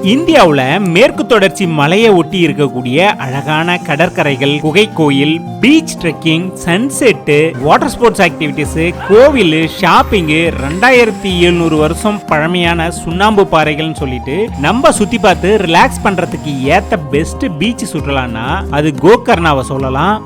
இந்தியாவுல மேற்கு தொடர்ச்சி மலையை ஒட்டி இருக்கக்கூடிய அழகான கடற்கரைகள், குகை கோயில், beach trekking, sunset, water sports activities, கோவில், ஷாப்பிங், 2700 வருஷம் பழமையான சுண்ணாம்பு பாறைகள்னு சொல்லிட்டு நம்ம சுத்தி பார்த்து ரிலாக்ஸ் பண்றதுக்கு ஏத்த பெஸ்ட் பீச் சுற்றுலான்னா அது கோகர்ணாவை சொல்லலாம்.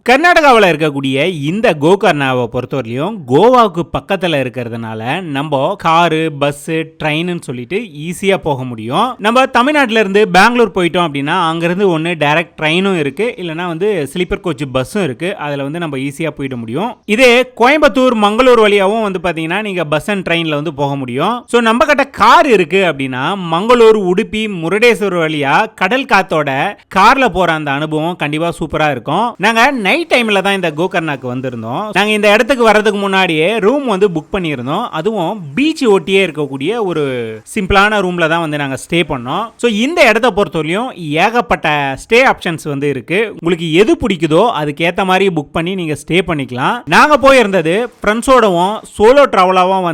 கர்நாடகாவில் இருக்கக்கூடிய இந்த கோகர்ணாவை பொறுத்தவரையிலும் கோவாவுக்கு பக்கத்தில் இருக்கிறதுனால நம்ம காரு, பஸ்ஸு, ட்ரெயின்னு சொல்லிட்டு ஈஸியாக போக முடியும். நம்ம தமிழ்நாட்டில் இருந்து பெங்களூர் போயிட்டோம் அப்படின்னா அங்கேருந்து ஒன்று டைரக்ட் ட்ரெயினும் இருக்குது, இல்லைனா ஸ்லீப்பர் கோச் பஸ்ஸும் இருக்குது. அதில் நம்ம ஈஸியாக போயிட முடியும். இதே கோயம்புத்தூர், மங்களூர் வழியாகவும் பார்த்தீங்கன்னா நீங்கள் பஸ் அண்ட் ட்ரெயினில் போக முடியும். ஸோ நம்ம கிட்ட கார் இருக்குது அப்படின்னா மங்களூர், உடுப்பி, முருடேஸ்வர் வழியாக கடல் காத்தோட காரில் போகிற அந்த அனுபவம் கண்டிப்பாக சூப்பராக இருக்கும். நாங்கள் நைட் டைம்ல தான் இந்த கோகர்ணாக்கு வந்திருந்தோம். நாங்க இந்த இடத்துக்கு வர்றதுக்கு முன்னாடியே ரூம் புக் பண்ணியிருந்தோம். அதுவும் பீச் ஒட்டியே இருக்கக்கூடிய ஒரு சிம்பிளான ரூம்ல தான் நாங்க ஸ்டே பண்ணோம். ஸோ இந்த இடத்தை பொறுத்தவரையும் ஏகப்பட்ட ஸ்டே ஆப்ஷன்ஸ் இருக்கு. உங்களுக்கு எது பிடிக்குதோ அதுக்கேற்ற மாதிரி புக் பண்ணி நீங்க ஸ்டே பண்ணிக்கலாம். நாங்க போயிருந்தது ஃப்ரெண்ட்ஸோடவும் சோலோ டிராவலாவும்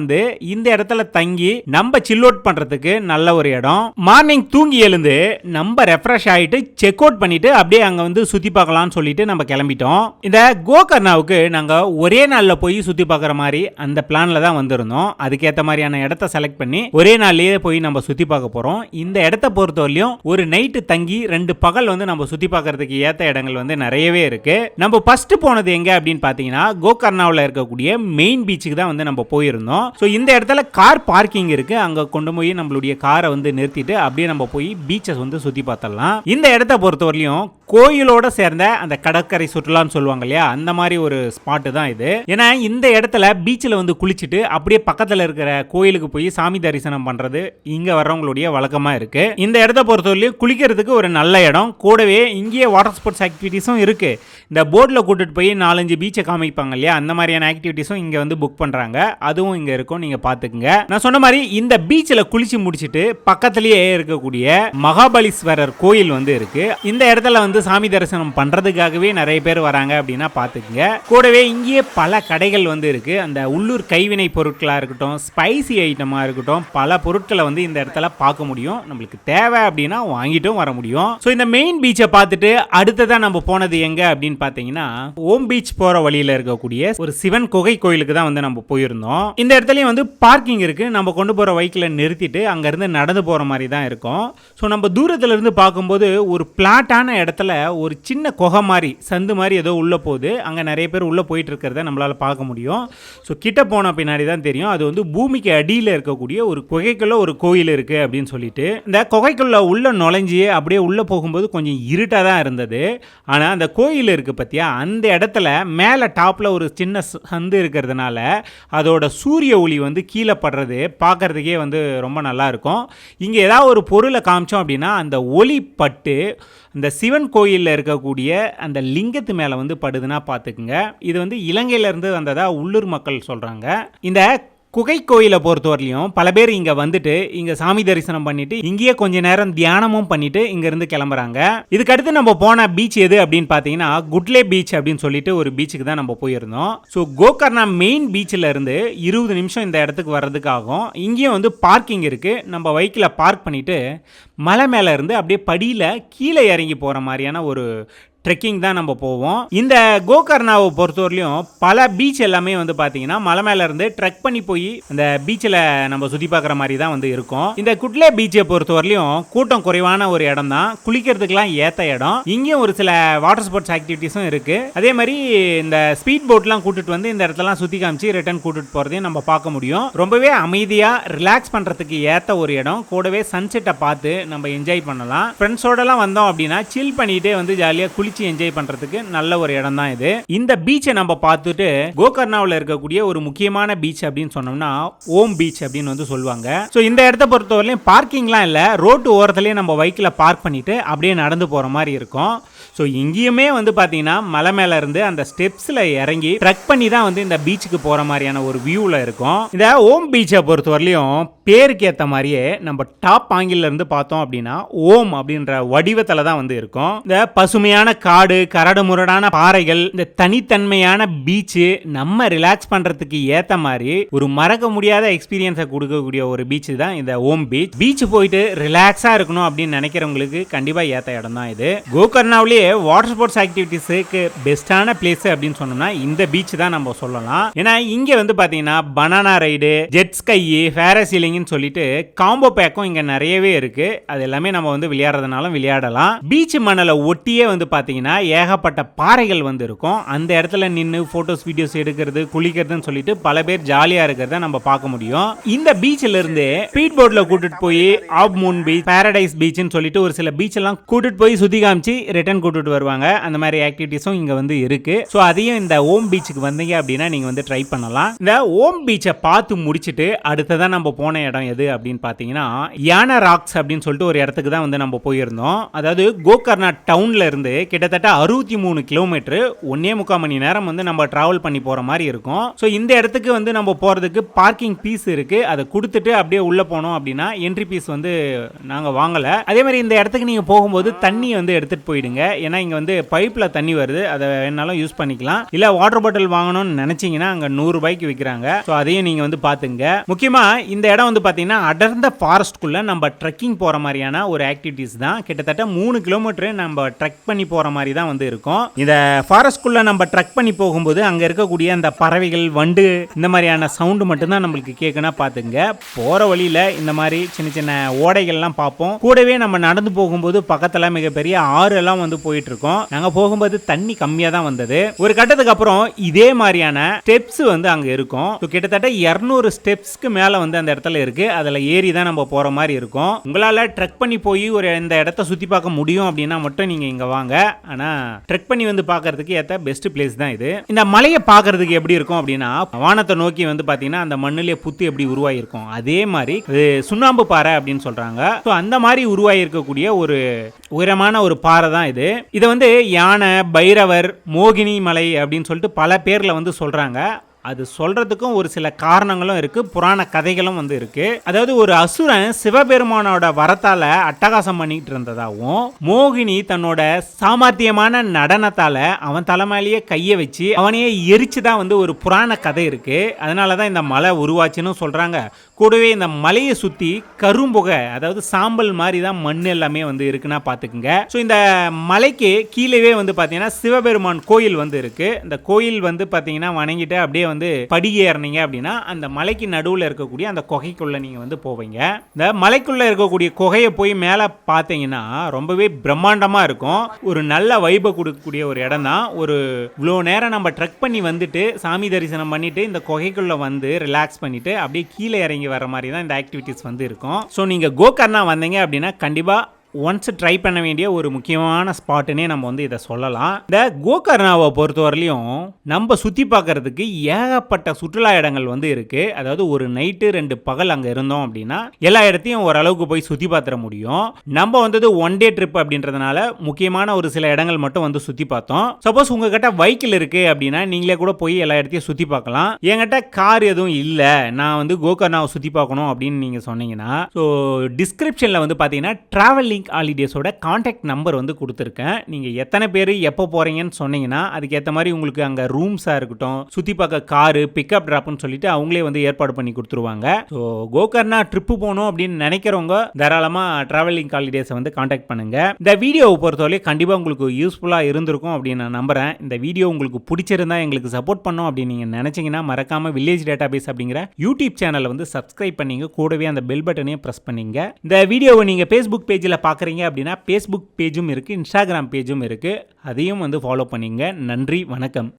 இந்த இடத்துல தங்கி நம்ம சில் அவுட் பண்றதுக்கு நல்ல ஒரு இடம். மார்னிங் தூங்கி எழுந்து நம்ம ரெஃப்ரெஷ் ஆயிட்டு செக் அவுட் பண்ணிட்டு அப்படியே அங்க சுத்தி பார்க்கலாம்னு சொல்லிட்டு நம்ம கிளம்பிட்டோம். இந்த கோகர்ணாவுக்கு நாங்க ஒரே நாள்ல போய் சுத்தி பார்க்குற மாதிரி அந்த பிளான்ல தான் வந்திருந்தோம். அதுக்கேற்ற மாதிரியான இடத்தை செலக்ட் பண்ணி ஒரே நாள்லயே போய் நம்ம சுத்தி பார்க்க போறோம். இந்த இடத்தை பொறுத்தவரையும் ஒரு நைட்டு தங்கி 2 பகல் நம்ம சுத்தி பார்க்கறதுக்கு ஏற்ற இடங்கள் நிறையவே இருக்கு. நம்ம ஃபர்ஸ்ட் போனது எங்க அப்படின்னு பாத்தீங்கன்னா கோகர்ணாவில் இருக்கக்கூடிய மெயின் பீச்சுக்கு தான் நம்ம போயிருந்தோம். ஸோ இந்த இடத்துல கார் பார்க்கிங் இருக்கு. அங்க கொண்டு போய் நம்மளுடைய காரை நிறுத்திட்டு அப்படியே நம்ம போய் பீச்சஸ் சுத்தி பார்த்தலாம். இந்த இடத்தை பொறுத்தவரையும் கோயிலோட சேர்ந்த அந்த கடற்கரை சுற்றுலான்னு சொல்லுவாங்க இல்லையா, அந்த மாதிரி ஒரு ஸ்பாட் தான் இது. ஏன்னா இந்த இடத்துல பீச்சில் குளிச்சுட்டு அப்படியே பக்கத்தில் இருக்கிற கோயிலுக்கு போய் சாமி தரிசனம் பண்றது இங்க வர்றவங்களுடைய வழக்கமா இருக்கு. இந்த இடத்தை பொறுத்தவரையும் குளிக்கிறதுக்கு ஒரு நல்ல இடம். கூடவே இங்கேயே வாட்டர் ஸ்போர்ட்ஸ் ஆக்டிவிட்டிஸும் இருக்கு. இந்த போர்டில் கூட்டிட்டு போய் 4-5 பீச்சை காமிப்பாங்க இல்லையா, அந்த மாதிரியான ஆக்டிவிட்டிஸும் இங்க புக் பண்றாங்க. அதுவும் இங்க இருக்கும், நீங்க பாத்துக்குங்க. நான் சொன்ன மாதிரி இந்த பீச்சில் குளிச்சு முடிச்சுட்டு பக்கத்திலேயே இருக்கக்கூடிய மகாபலீஸ்வரர் கோயில் இருக்கு. இந்த இடத்துல சாமி தரிசனம் பண்றதுக்காகவே நிறைய பேர் வராங்க அப்படின்னா பாத்துக்கங்க. கூடவே இங்கேயே பல கடைகள் இருக்கு. அந்த உள்ளூர் கைவினை பொருட்களா இருக்கட்டும், ஸ்பைசி ஐட்டமா இருக்கட்டும், பல பொருட்களை இந்த இடத்துல பார்க்க முடியும். நம்மளுக்கு தேவை அப்படின்னா வாங்கிட்டும் வர முடியும். ஸோ இந்த மெயின் பீச்சை பார்த்துட்டு அடுத்ததா நம்ம போனது எங்க அப்படின்னு பாத்தீங்கன்னா ஓம் பீச் போற வழியில இருக்கக்கூடிய ஒரு சிவன் குகை கோயிலுக்கு தான் நம்ம போயிருந்தோம். இந்த இடத்துலயும் பார்க்கிங் இருக்கு. நம்ம கொண்டு போற பைக்ல நிறுத்திட்டு அங்க இருந்து நடந்து போற மாதிரி தான் இருக்கும். ஸோ நம்ம தூரத்துல இருந்து பார்க்கும்போது ஒரு பிளாட்டான இடத்துல ஒரு சின்ன குகை மாதிரி, சந்து மாதிரி ஏதோ உள்ள போகுது. அங்க நிறைய பேர் உள்ள போயிட்டு இருக்கிறத நம்மளால பார்க்க முடியும். ஸோ கிட்ட போன பின்னாடி தான் தெரியும் அது பூமிக்கு அடியில் இருக்கக்கூடிய ஒரு குகைக்குள்ள ஒரு கோயில் இருக்கு அப்படின்னு சொல்லிட்டு. இந்த குகைக்குள்ள உள்ள நுழைஞ்சி அப்படியே உள்ள போகும்போது கொஞ்சம் இருட்டா தான் இருந்தது. ஆனா அந்த கோயில் இருக்கு பத்தியா, அந்த இடத்துல மேல டாப்ல ஒரு சின்ன சந்து இருக்கிறதுனால அதோட சூரிய ஒளி கீழே படுறது பார்க்கறதுக்கே ரொம்ப நல்லா இருக்கும். இங்க ஏதாவது ஒரு பொருளை காமிச்சோம் அப்படின்னா அந்த ஒளி பட்டு இந்த சிவன் கோயிலில் இருக்கக்கூடிய அந்த லிங்கத்து மேலே படுதுன்னா பார்த்துக்குங்க. இது இலங்கையிலேருந்து வந்ததா உள்ளூர் மக்கள் சொல்கிறாங்க. இந்த குகை கோயிலை பொறுத்தவரையிலும் பல பேர் இங்க இங்க சாமி தரிசனம் பண்ணிட்டு இங்கேயே கொஞ்ச நேரம் தியானமும் பண்ணிட்டு இங்க இருந்து கிளம்புறாங்க. இதுக்கடுத்து நம்ம போன பீச் எது அப்படின்னு பாத்தீங்கன்னா குட்லே பீச் அப்படின்னு சொல்லிட்டு ஒரு பீச்சுக்கு தான் நம்ம போயிருந்தோம். ஸோ கோகர்ணா மெயின் பீச்சில் இருந்து 20 நிமிஷம் இந்த இடத்துக்கு வர்றதுக்கு ஆகும். இங்கேயும் பார்க்கிங் இருக்கு. நம்ம பைக்கில் பார்க் பண்ணிட்டு மலை மேல இருந்து அப்படியே படியில கீழே இறங்கி போற மாதிரியான ஒரு ட்ரெக்கிங் தான் நம்ம போவோம். இந்த கோகர்ணாவை பொறுத்தவரையிலும் பல பீச் எல்லாமே பார்த்தீங்கன்னா மலை மேல இருந்து ட்ரெக் பண்ணி போய் அந்த பீச்சில் நம்ம சுற்றி பார்க்குற மாதிரி தான் இருக்கும். இந்த குட்லே பீச்சை பொறுத்தவரையிலும் கூட்டம் குறைவான ஒரு இடம் தான், குளிக்கிறதுக்கெல்லாம் ஏற்ற இடம். இங்கேயும் ஒரு சில வாட்டர் ஸ்போர்ட்ஸ் ஆக்டிவிட்டிஸும் இருக்கு. அதே மாதிரி இந்த ஸ்பீட் போட்லாம் கூட்டிட்டு இந்த இடத்தெல்லாம் சுற்றி காமிச்சு ரிட்டர்ன் கூட்டிட்டு போகிறதையும் நம்ம பார்க்க முடியும். ரொம்பவே அமைதியாக ரிலாக்ஸ் பண்ணுறதுக்கு ஏற்ற ஒரு இடம். கூடவே சன்செட்டை பார்த்து நம்ம என்ஜாய் பண்ணலாம். ஃப்ரெண்ட்ஸோடலாம் வந்தோம் அப்படின்னா சில் பண்ணிட்டே ஜாலியாக குளிச்சு என்ஜாய் பண்றதுக்கு நல்ல ஒரு இடம் தான் இது. இந்த பீச்சை நம்ம பார்த்துட்டு கோகர்ணாவில் இருக்கக்கூடிய ஒரு முக்கியமான பீச் அப்படின்னு சொன்னோம்னா ஓம் பீச் அப்படின்னு சொல்லுவாங்க. ஸோ இந்த இடத்த பொறுத்தவரையிலும் பார்க்கிங்லாம் இல்லை, ரோட்டு ஓரத்துலேயே நம்ம பைக்கில் பார்க் பண்ணிட்டு அப்படியே நடந்து போகிற மாதிரி இருக்கும். ஸோ இங்கேயுமே பார்த்தீங்கன்னா மலை மேலே இருந்து அந்த ஸ்டெப்ஸில் இறங்கி ட்ரெக் பண்ணி தான் இந்த பீச்சுக்கு போகிற மாதிரியான ஒரு வியூவில் இருக்கும். இந்த ஓம் பீச்சை பொறுத்தவரையிலும் பேருக்கு ஏற்ற மாதிரியே நம்ம டாப் ஆங்கிள் இருந்து பார்த்தோம் அப்படின்னா ஓம் அப்படின்ற வடிவத்தில் தான் இருக்கும். இந்த பசுமையான காடு, கரடு முரடான பாறைகள், இந்த தனித்தன்மையான பீச் நம்ம ரிலாக்ஸ் பண்றதுக்கு ஏத்த மாதிரி ஒரு மறக்க முடியாத எக்ஸ்பீரியன்ஸை கொடுக்கக்கூடிய ஒரு பீச் தான் இந்த ஓம் பீச். பீச் போயிட்டு ரிலாக்ஸா இருக்கணும் அப்படின்னு நினைக்கிறவங்களுக்கு கண்டிப்பா ஏத்த இடம் தான் இது. கோகர்னாவிலேயே வாட்டர் ஸ்போர்ட்ஸ் ஆக்டிவிட்டிஸ்க்கு பெஸ்டான பிளேஸ் அப்படின்னு சொன்னோம்னா இந்த பீச் தான் நம்ம சொல்லலாம். ஏன்னா இங்க வந்து பாத்தீங்கன்னா பனானா ரைடு, ஜெட் ஸ்கை, பேராசீலிங்னு சொல்லிட்டு காம்போ பேக்கும் இங்க நிறையவே இருக்கு. அது எல்லாமே நம்ம வந்து விளையாடுறதுனாலும் விளையாடலாம். பீச் மணலை ஒட்டியே வந்து பாத்தீங்கன்னா ஏகப்பட்ட பாறைகள் வந்து இருக்கும். அந்த இடத்துல நின்று போட்டோஸ் வீடியோஸ் எடுக்கிறது, குளிக்கிறதுன்னு சொல்லிட்டு பல பேர் ஜாலியா இருக்கிறத நம்ம பார்க்க முடியும். இந்த பீச்ல இருந்து ஸ்பீட் போட்ல கூட்டிட்டு போய் ஆப் மூன் பீச், பாரடைஸ் பீச்னு சொல்லிட்டு ஒரு சில பீச் எல்லாம் கூட்டிட்டு போய் சுத்தி காமிச்சு ரிட்டர்ன் கூட்டிட்டு வருவாங்க. அந்த மாதிரி ஆக்டிவிட்டிஸும் இங்க வந்து இருக்கு. ஸோ அதையும் இந்த ஓம் பீச்சுக்கு வந்தீங்க அப்படின்னா நீங்க வந்து ட்ரை பண்ணலாம். இந்த ஓம் பீச்சை பார்த்து முடிச்சுட்டு அடுத்ததான் நம்ம போன இடம் எது அப்படின்னு பாத்தீங்கன்னா யானா ராக்ஸ் அப்படின்னு சொல்லிட்டு ஒரு இடத்துக்கு தான் வந்து நம்ம போயிருந்தோம். அதாவது கோகர்னா டவுன்ல இருந்து கிட்டத்தட்ட 63 கிலோமீட்டர் 1.25 மணி நேரம் வந்து நம்ம டிராவல் பண்ணி போற மாதிரி இருக்கும். ஸோ இந்த இடத்துக்கு வந்து நம்ம போறதுக்கு பார்க்கிங் பீஸ் இருக்கு. அதை கொடுத்துட்டு அப்படியே உள்ள போனோம் அப்படின்னா என்ட்ரி பீஸ் வந்து நாங்க வாங்கல. அதே மாதிரி இந்த இடத்துக்கு நீங்க போகும்போது தண்ணி வந்து எடுத்துட்டு போயிடுங்க. ஏன்னா இங்க வந்து பைப்ல தண்ணி வருது, அதை வேணாலும் யூஸ் பண்ணிக்கலாம். இல்ல வாட்டர் பாட்டில் வாங்கணும்னு நினைச்சீங்கன்னா அங்க 100 ரூபாய்க்கு விற்கிறாங்க. ஸோ அதையும் நீங்க வந்து பாத்துங்க. முக்கியமா இந்த இடம் வந்து பாத்தீங்கன்னா அடர்ந்த ஃபாரஸ்ட்குள்ள நம்ம ட்ரெக்கிங் போற மாதிரியான ஒரு ஆக்டிவிட்டிஸ் தான். கிட்டத்தட்ட 3 கிலோமீட்டர் நம்ம ட்ரெக் பண்ணி போற மாதிரி தான் வந்து இருக்கும். இந்த ஃபாரஸ்ட்குள்ள நம்ம ட்ரெக் பண்ணி போகும்போது அங்க இருக்கக்கூடிய அந்த பறவைகள், வண்டு, இந்த மாதிரியான சவுண்டு மட்டும்தான் நம்மளுக்கு கேட்கணும். பாத்துங்க. போற வழியில இந்த மாதிரி சின்ன சின்ன ஓடைகள்லாம் பார்ப்போம். கூடவே நம்ம நடந்து போகும்போது பக்கத்துல மிகப்பெரிய ஆறு எல்லாம் வந்து போயிட்டு இருக்கோம். நாங்க போகும்போது தண்ணி கம்மியா தான் வந்தது. ஒரு கட்டத்துக்கு அப்புறம் இதே மாதிரியான ஸ்டெப்ஸ் வந்து அங்க இருக்கும். கிட்டத்தட்ட 200 ஸ்டெப்ஸ்க்கு மேல வந்து அந்த இடத்துல இருக்கு. அதுல ஏறி தான் நம்ம போற மாதிரி இருக்கும். உங்களால ட்ரெக் பண்ணி போய் ஒரு இந்த இடத்த சுத்தி பார்க்க முடியும் அப்படின்னா மட்டும் நீங்க இங்க வாங்க. ஆனா ட்ரெக் பண்ணி வந்து பார்க்கிறதுக்கு ஏத்த பெஸ்ட் பிளேஸ் தான் இது. இந்த மலையை பார்க்கிறதுக்கு எப்படி இருக்கும் அப்படின்னா வானத்தை நோக்கி வந்து பாத்தீங்கன்னா அந்த மண்ணிலே புத்து எப்படி உருவாகி இருக்கும் அதே மாதிரி சுண்ணாம்பு பாறை அப்படின்னு சொல்றாங்க. அந்த மாதிரி உருவாகி இருக்கக்கூடிய ஒரு உயரமான ஒரு பாறை தான் இது. இதை வந்து யானை, பைரவர், மோகினி மலை அப்படின்னு சொல்லிட்டு பல பேர்ல வந்து சொல்றாங்க. அது சொல்றதுக்கும் ஒரு சில காரணங்களும் இருக்கு, புராண கதைகளும் வந்து இருக்கு. அதாவது ஒரு அசுரன் சிவபெருமானோட வரத்தால அட்டகாசம் பண்ணிட்டு இருந்ததாகவும், மோகினி தன்னோட சாமர்த்தியமான நடனத்தால அவன் தலைமையிலேயே கையை வச்சு அவனையே எரிச்சுதான் வந்து ஒரு புராண கதை இருக்கு. அதனாலதான் இந்த மலை உருவாச்சுன்னு சொல்றாங்க. கூடவே இந்த மலையை சுத்தி கரும்புகை, அதாவது சாம்பல் மாதிரி தான் மண் எல்லாமே வந்து இருக்குன்னா பாத்துக்குங்க. ஸோ இந்த மலைக்கு கீழே வந்து பாத்தீங்கன்னா சிவபெருமான் கோயில் வந்து இருக்கு. இந்த கோயில் வந்து பாத்தீங்கன்னா வணங்கிட்டு அப்படியே வந்து படியேறினீங்க அப்படின்னா அந்த மலைக்கு நடுவில் இருக்கக்கூடிய அந்த குகைக்குள்ள நீங்க வந்து போவீங்க. இந்த மலைக்குள்ள இருக்கக்கூடிய குகையை போய் மேலே பார்த்தீங்கன்னா ரொம்பவே பிரம்மாண்டமா இருக்கும். ஒரு நல்ல வைபை கொடுக்கக்கூடிய ஒரு இடம் தான். ஒரு இவ்வளோ நேரம் நம்ம ட்ரெக் பண்ணி வந்துட்டு சாமி தரிசனம் பண்ணிட்டு இந்த குகைக்குள்ள வந்து ரிலாக்ஸ் பண்ணிட்டு அப்படியே கீழே இறங்கி வர மாதிரி தான் இந்த ஆக்டிவிட்டிஸ் வந்து இருக்கும். ஸோ நீங்க கோகர்னா வந்தீங்க அப்படின்னா கண்டிப்பா ஒன்ஸ் ட்ரை பண்ண வேண்டிய ஒரு முக்கியமான ஸ்பாட்டுன்னே நம்ம வந்து இதை சொல்லலாம். இந்த கோகர்னாவை பொறுத்தவரையிலையும் நம்ம சுற்றி பார்க்கறதுக்கு ஏகப்பட்ட சுற்றுலா இடங்கள் வந்து இருக்கு. அதாவது ஒரு நைட்டு 2 பகல் அங்கே இருந்தோம் அப்படின்னா எல்லா இடத்தையும் ஓரளவுக்கு போய் சுற்றி பார்த்துட முடியும். நம்ம வந்தது 1 டே ட்ரிப் அப்படின்றதுனால முக்கியமான ஒரு சில இடங்கள் மட்டும் வந்து சுற்றி பார்த்தோம். சப்போஸ் உங்ககிட்ட வெஹிக்கிள் இருக்கு அப்படின்னா நீங்களே கூட போய் எல்லா இடத்தையும் சுற்றி பார்க்கலாம். என்கிட்ட கார் எதுவும் இல்லை, நான் வந்து கோகர்னாவை சுற்றி பார்க்கணும் அப்படின்னு நீங்கள் சொன்னீங்கன்னா ஸோ டிஸ்கிரிப்ஷனில் வந்து பார்த்தீங்கன்னா டிராவலிங் ஹாலிடேஸோட கான்டாக்ட் நம்பர் வந்து கொடுத்துருக்கேன். நீங்க எத்தனை பேர் எப்போ போறீங்கன்னு சொன்னீங்கன்னா அதுக்கேற்ற மாதிரி உங்களுக்கு அங்க ரூம்ஸா இருக்கட்டும், சுத்தி பார்க்க காரு, பிக்கப் டிராப்னு சொல்லிட்டு அவங்களே வந்து ஏற்பாடு பண்ணி கொடுத்துருவாங்க. ஸோ கோகர்னா ட்ரிப்பு போகணும் அப்படின்னு நினைக்கிறவங்க தாராளமா டிராவலிங் ஹாலிடேஸை வந்து கான்டாக்ட் பண்ணுங்க. இந்த வீடியோவை பொறுத்தவரை கண்டிப்பா உங்களுக்கு யூஸ்ஃபுல்லா இருந்திருக்கும் அப்படின்னு நான் நம்புறேன். இந்த வீடியோ உங்களுக்கு பிடிச்சிருந்தா எங்களுக்கு சப்போர்ட் பண்ணோம் அப்படின்னு நீங்க நினைச்சீங்கன்னா மறக்காம வில்லேஜ் டேட்டாபேஸ் அப்படிங்கிற யூடியூப் சேனலை வந்து சப்ஸ்கிரைப் பண்ணீங்க, கூடவே அந்த பெல் பட்டனையும் பிரஸ் பண்ணீங்க. இந்த வீடியோவை நீங்க ஃபேஸ்புக் பேஜில் பார்க்குறீங்க அப்படின்னா ஃபேஸ்புக் பேஜும் இருக்குது, இன்ஸ்டாகிராம் பேஜும் இருக்குது. அதையும் வந்து ஃபாலோ பண்ணிங்க. நன்றி, வணக்கம்.